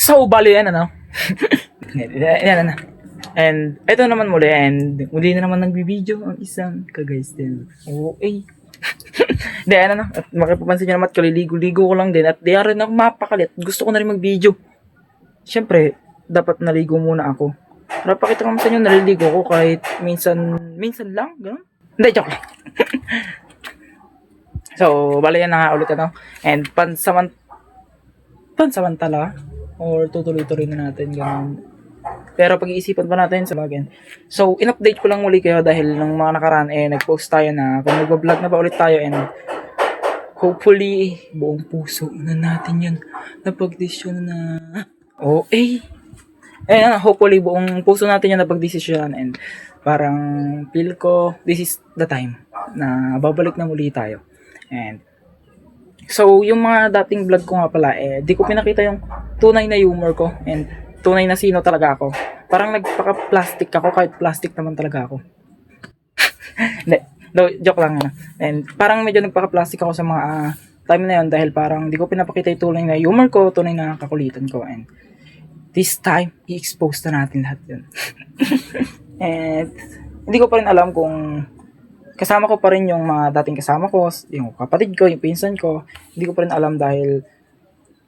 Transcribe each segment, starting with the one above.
So, bali yan, ano? Yan, ano? And, ito naman muli, and muli na naman nagbibideo ang isang kagays din. Okay. Di, ano na, at makipapansin nyo naman, kaliligo-ligo ko lang din, at di rin ako mapakalit. Gusto ko na rin mag-video. Siyempre, dapat naligo muna ako. Para pakita ko naman sa inyo, naliligo ko kahit minsan lang, gano'n. Hindi, joke lang. So, bali yan na nga ulit, ano? And, pansamantala, or tutuloy-tuloy na natin, gano'n. Pero pag-iisipan pa natin sa bagay. So, in-update ko lang muli kayo dahil nung mga nakaraan, nag-post tayo na kung nag-vlog na ba ulit tayo, and hopefully, buong puso na natin yun. Napag-desisyon na. Okay. Hopefully, buong puso natin yun napag-desisyon, and parang feel ko, this is the time na babalik na muli tayo. And so, yung mga dating vlog ko nga pala, di ko pinakita yung tunay na humor ko and tunay na sino talaga ako. Parang nagpaka-plastic ako kahit plastic naman talaga ako. Hindi, joke lang. And parang medyo nagpaka-plastic ako sa mga time na yun dahil parang di ko pinapakita yung tunay na humor ko, tunay na kakulitan ko. And this time, i-expose na natin lahat yun. And hindi ko pa rin alam kung kasama ko pa rin yung mga dating kasama ko, yung kapatid ko, yung pinsan ko. Hindi ko pa rin alam dahil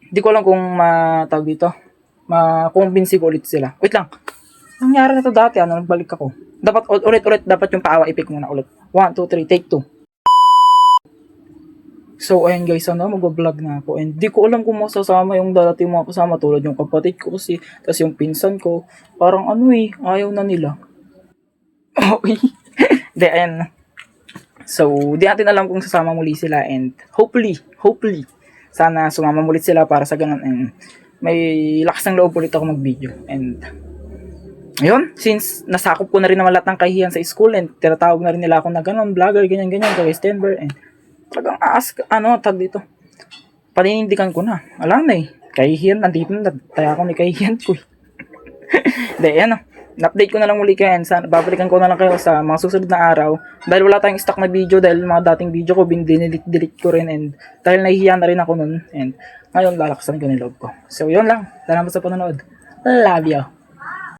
hindi ko alam kung matawag dito, ma-convince ko ulit sila. Wait lang. Nangyari na to dati, nagbalik ako. Dapat ulit dapat yung paawa i-pick muna ulit. 1, 2, 3, take 2. So, ayan guys, mag-vlog na ako. And di ko alam kung masasama yung dati mga kasama tulad yung kapatid ko kasi, tas yung pinsan ko. Parang ayaw na nila. Okay. Di, ayan. So, di natin alam kung sasama muli sila and hopefully, sana sumama ulit sila para sa ganun and may lakas ng loob ulit ako mag-video. And ayun, since nasakop ko na rin naman lahat ng kahihiyan sa school and tinatawag na rin nila ako na ganun, vlogger, ganyan, guys, Denver, and talagang tag dito. Paninindigan ko na. Alam na kahihiyan, nandito na, kaya ako may kahihiyan ko. Then, na-update ko na lang muli kayo and babalikan ko na lang kayo sa mga susunod na araw dahil wala tayong stock na video dahil mga dating video ko delete ko rin and dahil nahihiya na rin ako nun and ngayon lalakasan ko ng loob ko. So yun lang, salamat sa panonood, love you.